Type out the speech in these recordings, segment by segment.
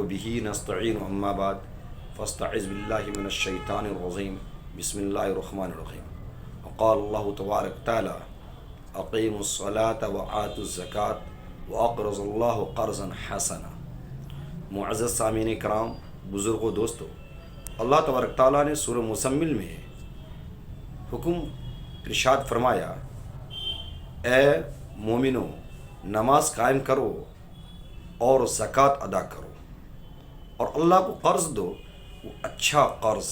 وبه نستعين أما بعد فاستعذ بالله من الشيطان الرجيم بسم الله الرحمن الرحيم وقال الله تبارك وتعالى اقیموا الصلاة وآتوا الزکاة وأقرضوا الله قرضا حسنا۔ معزز سامعین کرام، بزرگوں، دوستو، اللہ تبارک تعالیٰ نے سورہ مزمل میں حکم ارشاد فرمایا، اے مومنو نماز قائم کرو اور زکوٰۃ ادا کرو اور اللہ کو قرض دو، وہ اچھا قرض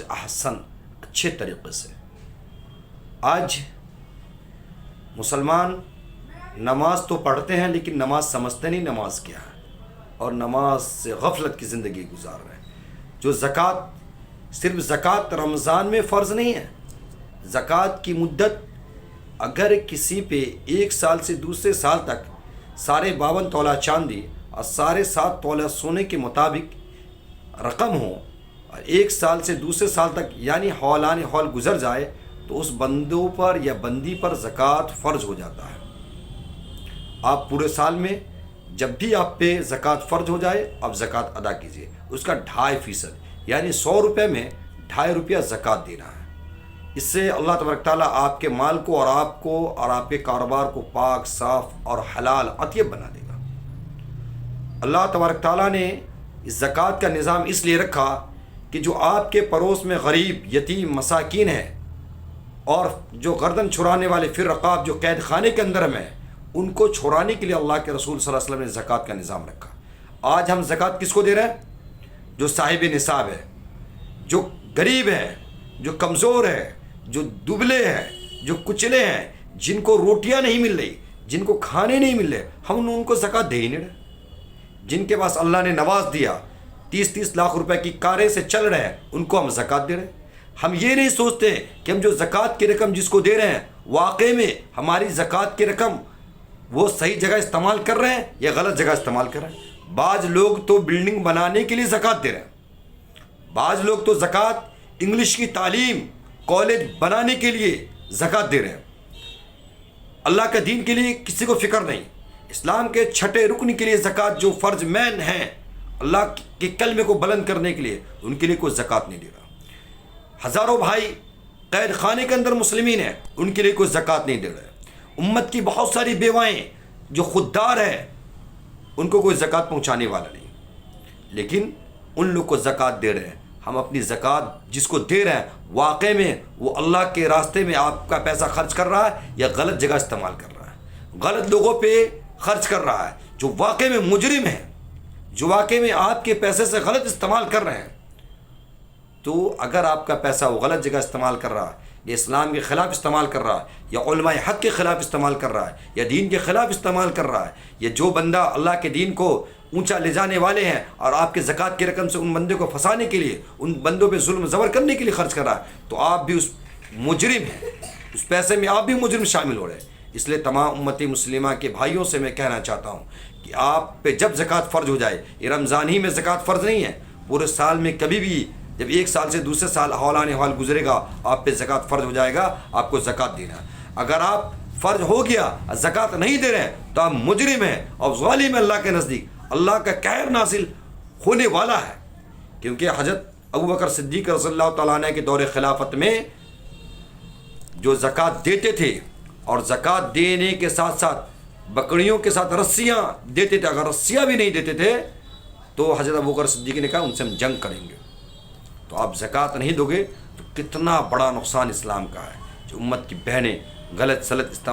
احسن، اچھے طریقے سے۔ آج مسلمان نماز تو پڑھتے ہیں لیکن نماز سمجھتے نہیں نماز کیا ہے، اور نماز سے غفلت کی زندگی گزار رہے ہیں۔ جو زکوٰۃ، صرف زکوٰۃ رمضان میں فرض نہیں ہے، زکوٰۃ کی مدت اگر کسی پہ 1 سال سے دوسرے سال تک 52 تولہ چاندی اور 7.5 تولہ سونے کے مطابق رقم ہو اور 1 سال سے دوسرے سال تک یعنی حولان حول گزر جائے تو اس بندوں پر یا بندی پر زکوٰۃ فرض ہو جاتا ہے۔ آپ پورے سال میں جب بھی آپ پہ زکوٰۃ فرض ہو جائے آپ زکوٰۃ ادا کیجئے، اس کا 2.5% یعنی 100 روپے میں 2.5 روپیہ زکوٰۃ دینا ہے۔ اس سے اللہ تبارک تعالیٰ آپ کے مال کو اور آپ کے کاروبار کو پاک، صاف اور حلال اطیب بنا دے گا۔ اللہ تبارک تعالیٰ نے اس زکوٰۃ کا نظام اس لیے رکھا کہ جو آپ کے پڑوس میں غریب، یتیم، مساکین ہیں اور جو گردن چھڑانے والے فی الرقاب جو قید خانے کے اندر میں، ان کو چھڑانے کے لیے اللہ کے رسول صلی اللہ علیہ وسلم نے زکوٰۃ کا نظام رکھا۔ آج ہم زکوٰۃ کس کو دے رہے ہیں؟ جو صاحب نصاب ہے، جو غریب ہے، جو کمزور ہے، جو دبلے ہیں، جو کچلے ہیں، جن کو روٹیاں نہیں مل رہی، جن کو کھانے نہیں مل رہے، ہم ان کو زکوٰۃ دے ہی نہیں رہے۔ جن کے پاس اللہ نے نواز دیا، 30 لاکھ روپے کی کاریں سے چل رہے ہیں، ان کو ہم زکوٰۃ دے رہے ہیں۔ ہم یہ نہیں سوچتے کہ ہم جو زکوٰۃ کی رقم جس کو دے رہے ہیں واقعے میں ہماری زکوٰۃ کی رقم وہ صحیح جگہ استعمال کر رہے ہیں یا غلط جگہ استعمال کر رہے ہیں۔ بعض لوگ تو بلڈنگ بنانے کے لیے زکوٰۃ دے رہے ہیں، بعض لوگ تو زکوٰۃ انگلش کی تعلیم، کالج بنانے کے لیے زکوٰۃ دے رہے ہیں۔ اللہ کے دین کے لیے کسی کو فکر نہیں۔ اسلام کے 6 رکن کے لیے زکوٰۃ جو فرض مین ہیں اللہ کے کلمے کو بلند کرنے کے لیے، ان کے لیے کوئی زکوٰۃ نہیں دے رہا۔ ہزاروں بھائی قید خانے کے اندر مسلمین ہیں، ان کے لیے کوئی زکوٰۃ نہیں دے رہے۔ امت کی بہت ساری بیوائیں جو خوددار ہیں، ان کو کوئی زکوٰۃ پہنچانے والا نہیں، لیکن ان لوگ کو زکوٰۃ دے رہے ہیں۔ ہم اپنی زکوٰۃ جس کو دے رہے ہیں واقعے میں وہ اللہ کے راستے میں آپ کا پیسہ خرچ کر رہا ہے یا غلط جگہ استعمال کر رہا ہے، غلط لوگوں پہ خرچ کر رہا ہے جو واقعے میں مجرم ہیں، جو واقعے میں آپ کے پیسے سے غلط استعمال کر رہے ہیں۔ تو اگر آپ کا پیسہ وہ غلط جگہ استعمال کر رہا ہے یا اسلام کے خلاف استعمال کر رہا ہے یا علماء حق کے خلاف استعمال کر رہا ہے یا دین کے خلاف استعمال کر رہا ہے یا جو بندہ اللہ کے دین کو اونچا لے جانے والے ہیں اور آپ کے زکوٰۃ کی رقم سے ان بندوں کو پھنسانے کے لیے، ان بندوں پہ ظلم زبر کرنے کے لیے خرچ کر رہا ہے، تو آپ بھی اس مجرم ہیں، اس پیسے میں آپ بھی مجرم شامل ہو رہے ہیں۔ اس لیے تمام امتی مسلمہ کے بھائیوں سے میں کہنا چاہتا ہوں کہ آپ پہ جب زکوٰۃ فرض ہو جائے، یہ رمضان ہی میں زکوٰۃ فرض نہیں ہے، پورے سال میں کبھی بھی جب 1 سال سے دوسرے سال حولان حول گزرے گا آپ پہ زکوٰۃ فرض ہو جائے گا، آپ کو زکوٰۃ دینا ہے۔ اگر آپ فرض ہو گیا زکوٰۃ نہیں دے رہے ہیں تو آپ مجرم ہیں اور ظالم ہیں۔ اللہ کے نزدیک اللہ کا قہر نازل ہونے والا ہے، کیونکہ حضرت ابوبکر صدیق رضی اللہ تعالیٰ عنہ کے دور خلافت میں جو زکوٰۃ دیتے تھے اور زکوٰۃ دینے کے ساتھ ساتھ بکریوں کے ساتھ رسیاں دیتے تھے، اگر رسیاں بھی نہیں دیتے تھے تو حضرت ابوبکر صدیق نے کہا ان سے ہم جنگ کریں گے۔ تو آپ زکوٰۃ نہیں دو گے تو کتنا بڑا نقصان اسلام کا ہے۔ جو امت کی بہنیں غلط سلط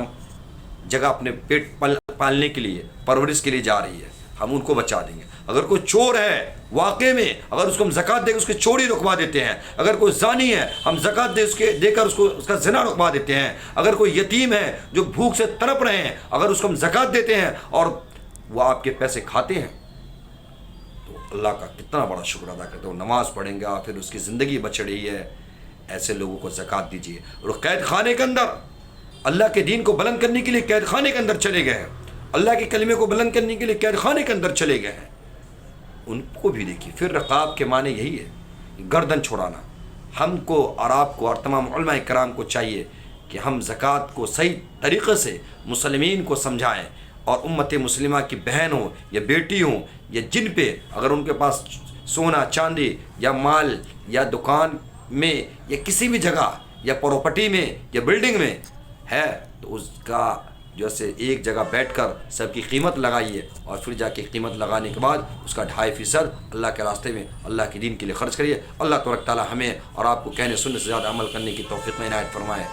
جگہ اپنے پیٹ پالنے کے لیے، پرورش کے لیے جا رہی ہے، ہم ان کو بچا دیں گے۔ اگر کوئی چور ہے واقعے میں، اگر اس کو ہم زکوٰۃ دے کے اس کی چوری رکوا دیتے ہیں، اگر کوئی زانی ہے ہم زکوٰۃ دے کر اس کا زنا رکوا دیتے ہیں، اگر کوئی یتیم ہے جو بھوک سے تڑپ رہے ہیں، اگر اس کو ہم زکوٰۃ دیتے ہیں اور وہ آپ کے پیسے کھاتے ہیں، اللہ کا کتنا بڑا شکر ادا کرتے ہو۔ نماز پڑھیں گا پھر اس کی زندگی بچ رہی ہے، ایسے لوگوں کو زکوٰۃ دیجیے۔ اور قید خانے کے اندر اللہ کے دین کو بلند کرنے کے لیے قید خانے کے اندر چلے گئے ہیں، اللہ کے کلمے کو بلند کرنے کے لیے قید خانے کے اندر چلے گئے ہیں، ان کو بھی دیکھیے۔ پھر رقاب کے معنی یہی ہے، گردن چھوڑانا۔ ہم کو اور آپ کو اور تمام علماء کرام کو چاہیے کہ ہم زکوٰۃ کو صحیح طریقے سے مسلمین کو سمجھائیں اور امت مسلمہ کی بہن ہوں یا بیٹی ہوں یا جن پہ اگر ان کے پاس سونا چاندی یا مال یا دکان میں یا کسی بھی جگہ یا پراپرٹی میں یا بلڈنگ میں ہے تو اس کا جو ہے ایک جگہ بیٹھ کر سب کی قیمت لگائیے اور پھر جا کے قیمت لگانے کے بعد اس کا 2.5% اللہ کے راستے میں اللہ کے دین کے لیے خرچ کریے۔ اللہ تبارک تعالی ہمیں اور آپ کو کہنے سننے سے زیادہ عمل کرنے کی توفیق عنایت فرمائے۔